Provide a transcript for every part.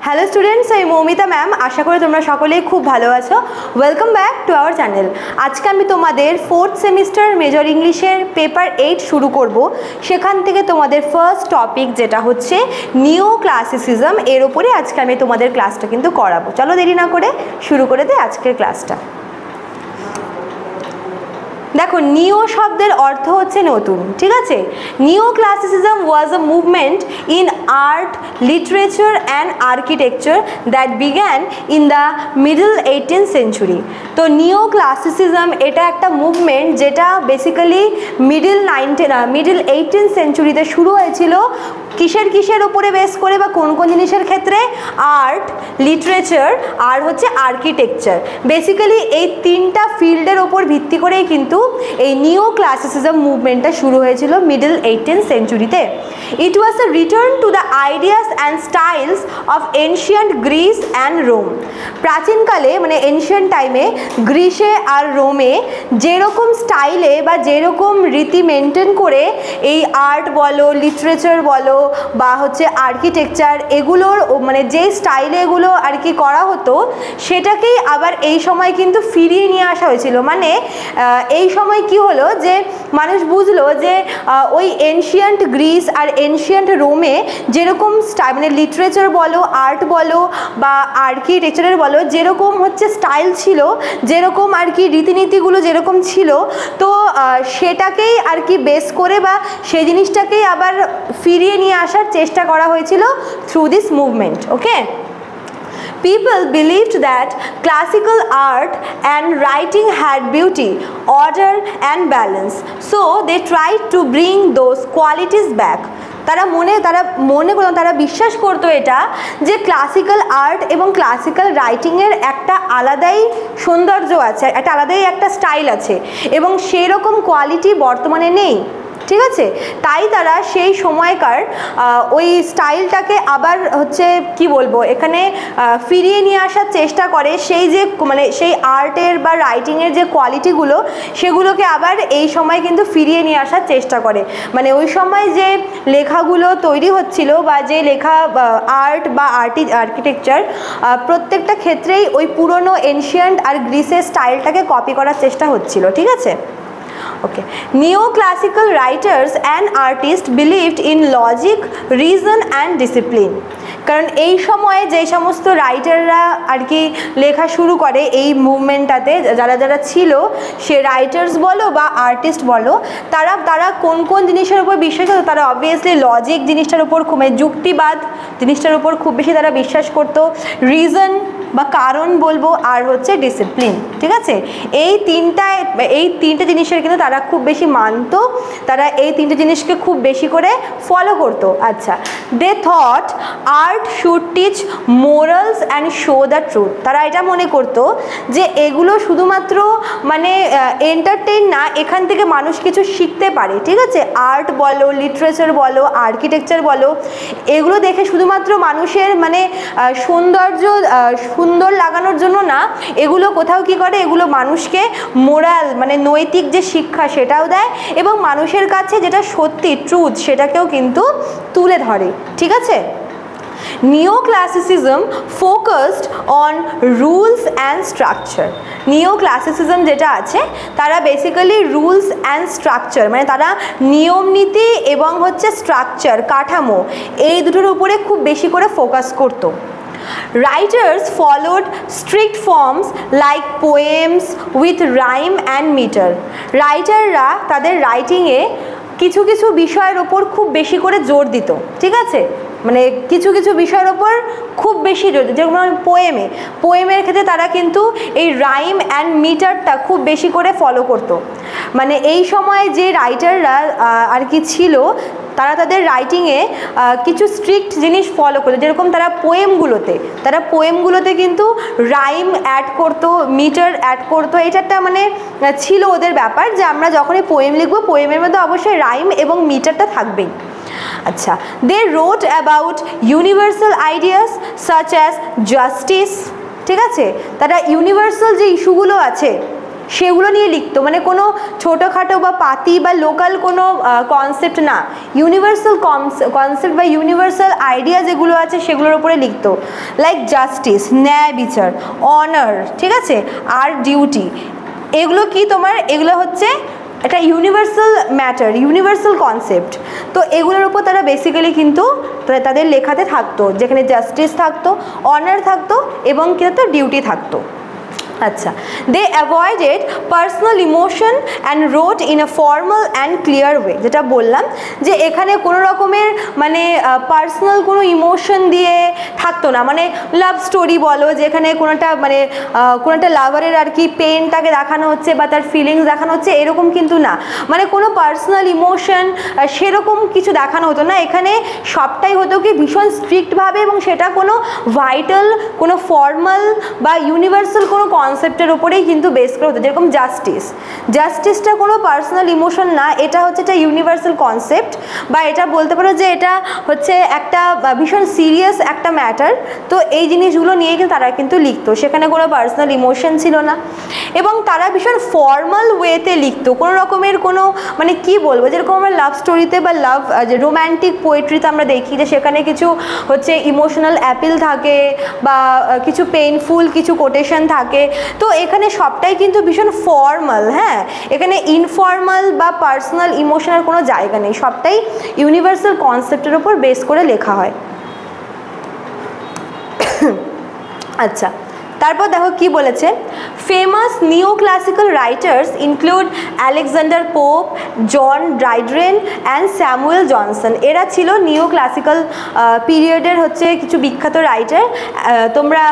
Hello students, আমি Moumita ma'am. আশা করি তোমরা সকলেই খুব ভালো আছো। Welcome back to our channel. আজকে আমি তোমাদের 4th সেমিস্টার মেজর ইংলিশের পেপার 8 শুরু করব। সেখান থেকে তোমাদের ফার্স্ট টপিক যেটা হচ্ছে নিও ক্লাসিসিজম, এর উপরে আজকে আমি তোমাদের ক্লাসটা কিন্তু করাবো। চলো দেরি না করে শুরু করে দিই আজকের ক্লাসটা। দেখো, নিও শব্দের অর্থ হচ্ছে নতুন, ঠিক আছে। নিও classicism was a movement in art, literature and architecture that began in the middle 18th century. তো নিও ক্লাসিসিজম এটা একটা মুভমেন্ট যেটা বেসিক্যালি মিডল 18th সেঞ্চুরিতে শুরু হয়েছিল। কিসের ওপরে বেস করে বা কোন কোন জিনিসের ক্ষেত্রে? আর্ট, লিটারেচার আর হচ্ছে আর্কিটেকচার। বেসিক্যালি এই তিনটা ফিল্ডের ওপর ভিত্তি করেই কিন্তু এই নিও ক্লাসিসিজম মুভমেন্টটা শুরু হয়েছিল মিডল 18th সেঞ্চুরিতে। It was a return to the ideas and styles of ancient Greece and Rome. প্রাচীনকালে মানে এনশিয়েন্ট টাইমে গ্রিসে আর রোমে যেরকম স্টাইলে বা যেরকম রীতি মেনটেন করে এই আর্ট বলো, লিটারেচার বলো বা হচ্ছে আর্কিটেকচার, এগুলোর মানে যে স্টাইলে এগুলো আর কি করা হতো, সেটাকেই আবার এই সময় কিন্তু ফিরিয়ে নিয়ে আসা হয়েছিল। মানে এই সময় কি হলো যে মানুষ বুঝলো যে ওই এনশিয়েন্ট গ্রিস আর এনশিয়েন্ট রোমে যেরকম মানে লিটারেচার বলো, আর্ট বলো বা আর্কিটেকচারের বলো, যেরকম হচ্ছে স্টাইল ছিল, যেরকম আর কি রীতিনীতিগুলো যেরকম ছিল, তো সেটাকেই আর কি বেস করে বা সেই জিনিসটাকেই আবার ফিরিয়ে নিয়ে আসার চেষ্টা করা হয়েছিল through this movement. Okay, people believed that classical art and writing had beauty, order and balance, so they tried to bring those qualities back. তারা বিশ্বাস করতো এটা যে ক্লাসিক্যাল আর্ট এবং ক্লাসিক্যাল রাইটিংয়ের একটা আলাদাই সৌন্দর্য আছে, একটা আলাদাই একটা স্টাইল আছে এবং সেই রকম কোয়ালিটি বর্তমানে নেই, ঠিক আছে। তাই তারা সেই সময়কার ওই স্টাইলটাকে আবার হচ্ছে কি বলবো এখানে ফিরিয়ে নিয়ে আসার চেষ্টা করে। সেই যে মানে সেই আর্টের বা রাইটিংয়ের যে কোয়ালিটিগুলো, সেগুলোকে আবার এই সময় কিন্তু ফিরিয়ে নিয়ে আসার চেষ্টা করে। মানে ওই সময় যে লেখাগুলো তৈরি হচ্ছিল বা যে লেখা আর্ট বা আর্কিটেকচার, প্রত্যেকটা ক্ষেত্রেই ওই পুরনো এনশিয়েন্ট আর গ্রিসের স্টাইলটাকে কপি করার চেষ্টা হচ্ছিল, ঠিক আছে। Okay, neoclassical writers and artists believed in logic, reason and discipline. কারণ এই সময়ে যে সমস্ত রাইটাররা আর কি লেখা শুরু করে এই মুভমেন্টটাতে, যারা ছিল, সে রাইটার্স বলো বা আর্টিস্ট বলো, তারা কোন জিনিসের উপর বিশ্বাস করতো? তারা অবভিয়াসলি লজিক জিনিসটার উপর, খুব যুক্তিবাদ জিনিসটার উপর খুব বেশি তারা বিশ্বাস করতো, রিজন বা কারণ বলবো, আর হচ্ছে ডিসিপ্লিন, ঠিক আছে। এই তিনটে জিনিসের কিন্তু তারা খুব বেশি মানতো, তারা এই তিনটে জিনিসকে খুব বেশি করে ফলো করতো। আচ্ছা, they thought art should teach morals and show the truth. তারা এটা মনে করতো যে এগুলো শুধুমাত্র মানে এন্টারটেইন না, এখান থেকে মানুষ কিছু শিখতে পারে, ঠিক আছে। আর্ট বলো, লিটারেচার বলো, আর্কিটেকচার বলো, এগুলো দেখে শুধুমাত্র মানুষের মানে সুন্দর লাগানোর জন্য না, এগুলো কোথাও কি করে, এগুলো মানুষকে মোরাল মানে নৈতিক যে শিক্ষা সেটাও দেয় এবং মানুষের কাছে যেটা সত্যি ট্রুথ সেটাকেও কিন্তু তুলে ধরে, ঠিক আছে। Neoclassicism focused on rules and structure. Neoclassicism যেটা আছে, তারা বেসিক্যালি রুলস অ্যান্ড স্ট্রাকচার মানে তারা নিয়ম নীতি এবং হচ্ছে স্ট্রাকচার, কাঠামো, এই দুটোর উপরে খুব বেশি করে ফোকাস করতো। Writers followed strict forms like poems with rhyme and meter. রাইটাররা তাদের রাইটিংয়ে কিছু বিষয়ের ওপর খুব বেশি করে জোর দিত, ঠিক আছে। মানে কিছু বিষয়ের ওপর খুব বেশি জোর দিত, যেমন পোয়েমের ক্ষেত্রে তারা কিন্তু এই রাইম অ্যান্ড মিটারটা খুব বেশি করে ফলো করতো। মানে এই সময় যে রাইটাররা আর কি ছিল, তারা তাদের রাইটিংয়ে কিছু স্ট্রিক্ট জিনিস ফলো করতো। যেরকম তারা পোয়েমগুলোতে কিন্তু রাইম অ্যাড করতো, মিটার অ্যাড করতো। এটা একটা মানে ছিল ওদের ব্যাপার যে আমরা যখনই পোয়েম লিখবো, পোয়েমের মধ্যে অবশ্যই রাইম এবং মিটারটা থাকবেই। আচ্ছা, they wrote about universal ideas such as justice, ঠিক আছে। তারা ইউনিভার্সাল যে ইস্যুগুলো আছে সেগুলো নিয়ে লিখতো, মানে কোনো ছোটোখাটো বা পাতি বা লোকাল কোনো কনসেপ্ট না, ইউনিভার্সাল কনসেপ্ট বা ইউনিভার্সাল আইডিয়া যেগুলো আছে সেগুলোর উপরে লিখতো। লাইক জাস্টিস, ন্যায় বিচার, অনার, ঠিক আছে, আর ডিউটি, এগুলো কি তোমার, এগুলো হচ্ছে একটা ইউনিভার্সাল ম্যাটার, ইউনিভার্সাল কনসেপ্ট। তো এগুলোর উপর তারা বেসিক্যালি কিন্তু তাদের লেখাতে থাকতো, যেখানে জাস্টিস থাকতো, অনার থাকতো এবং কিন্তু ডিউটি থাকতো। আচ্ছা, they avoided personal emotion and wrote in a formal and clear way. যেটা বললাম যে এখানে কোনো রকমের মানে পার্সোনাল কোনো ইমোশন দিয়ে থাকতো না, মানে লাভ স্টোরি বলো যেখানে কোনোটা মানে কোনোটা লাভারের আর কি পেনটাকে দেখানো হচ্ছে বা তার ফিলিংস দেখানো হচ্ছে এরকম কিন্তু না, মানে কোনো পার্সোনাল ইমোশন সেরকম কিছু দেখানো হতো না। এখানে সবটাই হতো কি ভীষণ স্ট্রিক্টভাবে, এবং সেটা কোনো ভাইটাল, কোনো ফর্মাল বা ইউনিভার্সাল কোনো কনসেপ্টের ওপরেই কিন্তু বেস করে হতো। যেরকম জাস্টিসটা কোনো পার্সোনাল ইমোশন না, এটা হচ্ছে একটা ইউনিভার্সাল কনসেপ্ট, বা এটা বলতে পারো যে এটা হচ্ছে একটা ভীষণ সিরিয়াস একটা ম্যাটার। তো এই জিনিসগুলো নিয়ে কিন্তু তারা কিন্তু লিখতো, সেখানে কোনো পার্সোনাল ইমোশন ছিল না, এবং তারা ভীষণ ফর্মাল ওয়েতে লিখতো। কোনো রকমের কোনো মানে কি বলবো, যেরকম আমরা লাভ স্টোরিতে বা লাভ যে রোম্যান্টিক পোয়েট্রিতে আমরা দেখি যে সেখানে কিছু হচ্ছে ইমোশনাল অ্যাপিল থাকে বা কিছু পেইনফুল কিছু কোটেশন থাকে। তো এখানে সবটাই কিন্তু ভীষণ ফর্মাল, হ্যাঁ, এখানে ইনফর্মাল বা পার্সোনাল ইমোশনের কোনো জায়গা নেই, সবটাই ইউনিভার্সাল কনসেপ্টের উপর বেস করে লেখা হয়। আচ্ছা, তারপর দেখো কি বলেছে, famous neo classical writers include Alexander Pope, John Dryden and Samuel Johnson. এরা ছিল নিও ক্লাসিক্যাল পিরিয়ডের হচ্ছে কিছু বিখ্যাত রাইটার। তোমরা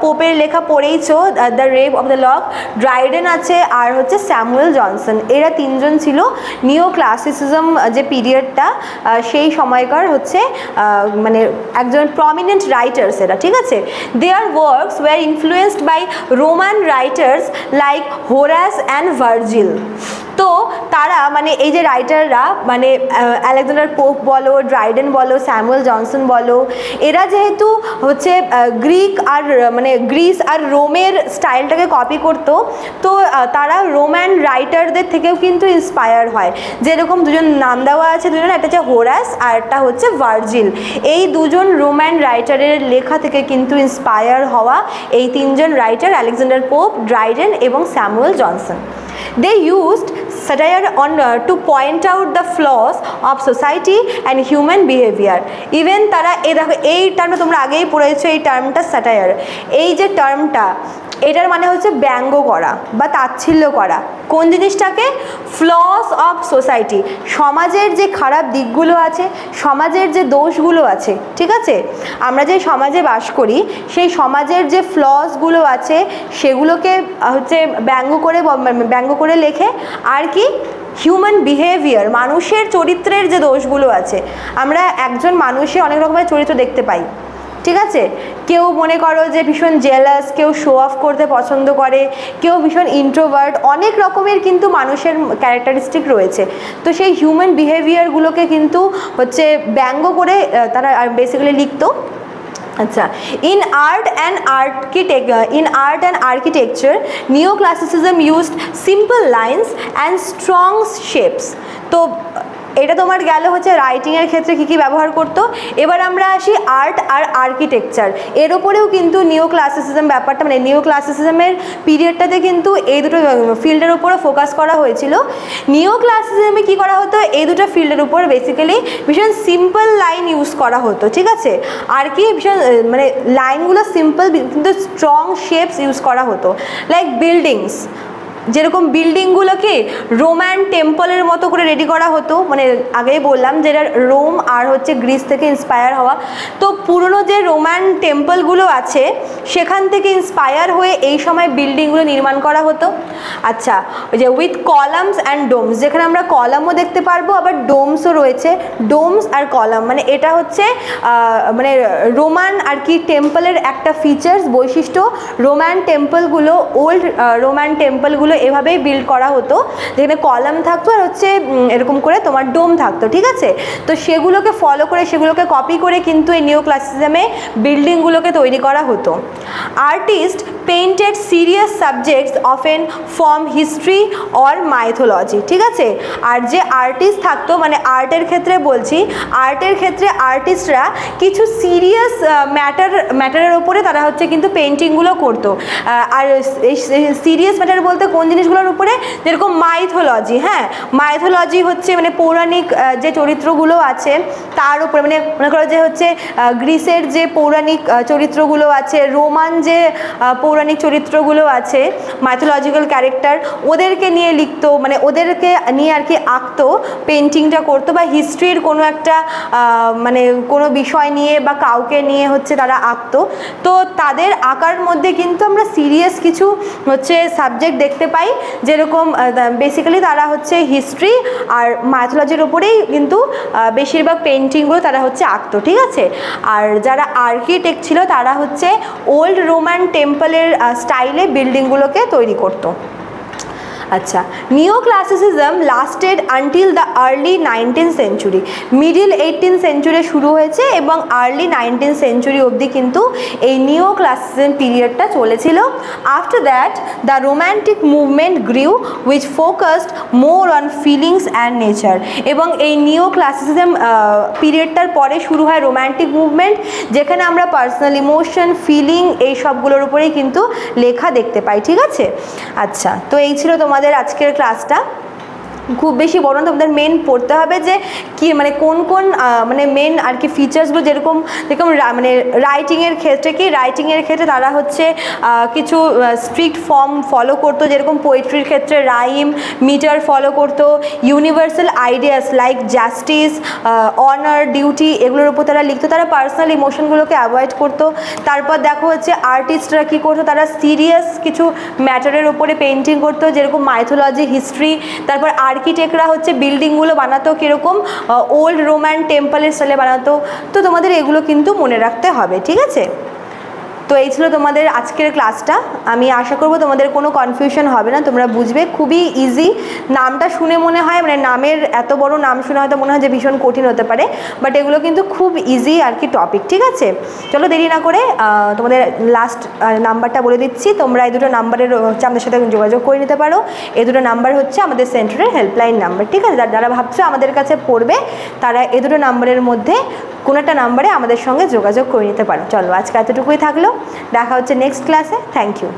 পোপের লেখা পড়েইছো, the Rape of the Lock, Dryden আছে আর হচ্ছে স্যামুয়েল জনসন। এরা তিনজন ছিল নিও ক্লাসিসিজম যে পিরিয়ডটা সেই সময়কার হচ্ছে মানে একজন প্রমিনেন্ট রাইটার্স এরা, ঠিক আছে। Their works were influenced by Roman writers like Horace and Virgil। তো তারা মানে এই যে রাইটাররা মানে আলেকজান্ডার পোপ বলো, ড্রাইডেন বলো, স্যামুয়েল জনসন বলো, এরা যেহেতু হচ্ছে গ্রিক আর মানে গ্রিস আর রোমের স্টাইলটাকে কপি করতো, তো তারা রোমান রাইটারদের থেকেও কিন্তু ইন্সপায়ার হয়। যেরকম দুজন নাম দেওয়া আছে, দুজন, একটা হচ্ছে হোরাস আর একটা হচ্ছে ভার্জিল। এই দুজন রোমান রাইটারের লেখা থেকে কিন্তু ইন্সপায়ার হওয়া এই তিনজন রাইটার, আলেকজান্ডার পোপ, ড্রাইডেন এবং Samuel Johnson. They used satire on to point out the flaws of society and human behavior. Even তারা এই দেখো এই টার্মটা তোমরা আগেই পড়েছো, এই টার্মটা স্যাটায়ার। এই যে টার্মটা, এটার মানে হচ্ছে ব্যঙ্গ করা বা তাচ্ছিল্য করা। কোন জিনিসটাকে? ফ্লস অফ সোসাইটি, সমাজের যে খারাপ দিকগুলো আছে, সমাজের যে দোষগুলো আছে, ঠিক আছে, আমরা যে সমাজে বাস করি সেই সমাজের যে ফ্লসগুলো আছে সেগুলোকে হচ্ছে ব্যঙ্গ করে লেখে। আর কি? হিউম্যান বিহেভিয়ার, মানুষের চরিত্রের যে দোষগুলো আছে। আমরা একজন মানুষে অনেক রকমের চরিত্র দেখতে পাই, ঠিক আছে। কেউ মনে করো যে ভীষণ জেলাস, কেউ শো অফ করতে পছন্দ করে, কেউ ভীষণ ইন্ট্রোভার্ট, অনেক রকমের কিন্তু মানুষের ক্যারেক্টারিস্টিক রয়েছে। তো সেই হিউম্যান বিহেভিয়ারগুলোকে কিন্তু হচ্ছে ব্যঙ্গ করে তারা বেসিক্যালি লিখতো। আচ্ছা, in art and architecture neoclassicism used simple lines and strong shapes। তো এটা তোমার গেল হচ্ছে রাইটিংয়ের ক্ষেত্রে কী কী ব্যবহার করতো। এবার আমরা আসি আর্ট আর আর্কিটেকচার, এর ওপরেও কিন্তু নিও ক্লাসিসিজম ব্যাপারটা মানে নিও ক্লাসিসিজমের পিরিয়ডটাতে কিন্তু এই দুটো ফিল্ডের উপরে ফোকাস করা হয়েছিল। নিও ক্লাসিসিজমে কী করা হতো, এই দুটো ফিল্ডের উপর বেসিক্যালি ভীষণ সিম্পল লাইন ইউজ করা হতো, ঠিক আছে। আর কি ভীষণ মানে লাইনগুলো সিম্পল কিন্তু স্ট্রং শেপস ইউজ করা হতো। লাইক বিল্ডিংস, যেরকম বিল্ডিংগুলোকে রোমান টেম্পলের মতো করে রেডি করা হতো, মানে আগেই বললাম যে এটা রোম আর হচ্ছে গ্রিস থেকে ইন্সপায়ার হওয়া। তো পুরনো যে রোমান টেম্পলগুলো আছে সেখান থেকে ইন্সপায়ার হয়ে এই সময় বিল্ডিংগুলো নির্মাণ করা হতো। আচ্ছা, ওই যে উইথ কলামস অ্যান্ড ডোমস, যেখানে আমরা কলামও দেখতে পারবো আবার ডোমসও রয়েছে। ডোমস আর কলাম মানে এটা হচ্ছে মানে রোমান আর কি টেম্পলের একটা ফিচার্স, বৈশিষ্ট্য। রোমান টেম্পলগুলো, ওল্ড রোমান টেম্পলগুলো এভাবেই বিল্ড করা হতো, যেখানে কলাম থাকতো আর হচ্ছে এরকম করে তোমার ডোম থাকতো, ঠিক আছে। তো সেগুলোকে ফলো করে, সেগুলোকে কপি করে কিন্তু এই নিও ক্লাসিসিজমে বিল্ডিংগুলোকে তৈরি করা হতো। Artist painted serious subjects often from history or mythology, ঠিক আছে। আর যে আর্টিস্ট থাকতো, মানে আর্টের ক্ষেত্রে বলছি, আর্টের ক্ষেত্রে আর্টিস্টরা কিছু সিরিয়াস ম্যাটারের ওপরে তারা হচ্ছে কিন্তু পেন্টিংগুলো করতো। আর এই সিরিয়াস ম্যাটার বলতে কোন জিনিসগুলোর উপরে, যেরকম মাইথোলজি, হ্যাঁ, মাইথোলজি হচ্ছে মানে পৌরাণিক যে চরিত্রগুলো আছে তার উপরে, মানে মনে করো যে হচ্ছে গ্রিসের যে পৌরাণিক চরিত্রগুলো আছে, রোমান যে পৌরাণিক চরিত্রগুলো আছে, মাইথোলজিক্যাল ক্যারেক্টার, ওদেরকে নিয়ে লিখতো, মানে ওদেরকে নিয়ে আর কি আঁকতো, পেন্টিংটা করতো, বা হিস্ট্রির কোনো একটা মানে কোনো বিষয় নিয়ে বা কাউকে নিয়ে হচ্ছে তারা আঁকতো। তো তাদের আঁকার মধ্যে কিন্তু আমরা সিরিয়াস কিছু হচ্ছে সাবজেক্ট দেখতে পাই, যেরকম বেসিক্যালি তারা হচ্ছে হিস্ট্রি আর মাইথোলজির ওপরেই কিন্তু বেশিরভাগ পেন্টিংগুলো তারা হচ্ছে আঁকতো, ঠিক আছে। আর যারা আর্কিটেক্ট ছিল তারা হচ্ছে ওল্ড রোমান টেম্পলের স্টাইলে বিল্ডিংগুলোকে তৈরি করতো। আচ্ছা, নিও classicism lasted until the early 19th century. Middle 18th century শুরু হয়েছে এবং আর্লি 19th সেঞ্চুরি অবধি কিন্তু এই নিও ক্লাসিসিজম পিরিয়ডটা চলেছিল। After that the romantic movement গ্রিউ which focused more on feelings and nature. এবং এই নিও ক্লাসিসিজম পিরিয়ডটার পরে শুরু হয় রোম্যান্টিক মুভমেন্ট, যেখানে আমরা পার্সোনাল ইমোশন, ফিলিং, এই সবগুলোর উপরেই কিন্তু লেখা দেখতে পাই, ঠিক আছে। আচ্ছা, তো এই ছিল তোমাদের আজকের ক্লাসটা। খুব বেশি বড় না, তোমাদের মেন পড়তে হবে যে কি মানে কোন কোন মানে মেন আর কি ফিচার্সগুলো, যেরকম মানে রাইটিংয়ের ক্ষেত্রে কি, রাইটিংয়ের ক্ষেত্রে তারা হচ্ছে কিছু স্ট্রিক্ট ফর্ম ফলো করতো, যেরকম পোয়েট্রির ক্ষেত্রে রাইম, মিটার ফলো করতো, universal ideas like justice, honour, duty, এগুলোর উপর তারা লিখতো, তারা পার্সোনাল ইমোশনগুলোকে অ্যাভয়েড করতো। তারপর দেখো হচ্ছে আর্টিস্টরা কী করতো, তারা সিরিয়াস কিছু ম্যাটারের উপরে পেন্টিং করতো, যেরকম মাইথোলজি, হিস্ট্রি। তারপর আর্কিটেক্টরা হচ্ছে বিল্ডিংগুলো বানাতো কীরকম, ওল্ড রোমান টেম্পলের স্টাইলে বানাতো। তো তোমাদের এগুলো কিন্তু মনে রাখতে হবে, ঠিক আছে। তো এই ছিল তোমাদের আজকের ক্লাসটা। আমি আশা করব তোমাদের কোনো কনফিউশন হবে না, তোমরা বুঝবে, খুবই ইজি। নামটা শুনে মনে হয়, মানে নামের এত বড় নাম শুনে হয়তো মনে হয় যে ভীষণ কঠিন হতে পারে, বাট এগুলো কিন্তু খুব ইজি আর কি টপিক, ঠিক আছে। চলো দেরি না করে তোমাদের লাস্ট নাম্বারটা বলে দিচ্ছি। তোমরা এই দুটো নাম্বারের হচ্ছে আমাদের সাথে যোগাযোগ করে নিতে পারো। এই দুটো নাম্বার হচ্ছে আমাদের সেন্টারের হেল্পলাইন নাম্বার, ঠিক আছে। যারা ভাবছো আমাদের কাছে পড়বে তারা এই দুটো নাম্বারের মধ্যে কোনো একটা নাম্বারে আমাদের সঙ্গে যোগাযোগ করে নিতে পারো। চলো আজকে এতটুকুই থাকলো, দেখা হচ্ছে নেক্সট ক্লাসে। Thank you.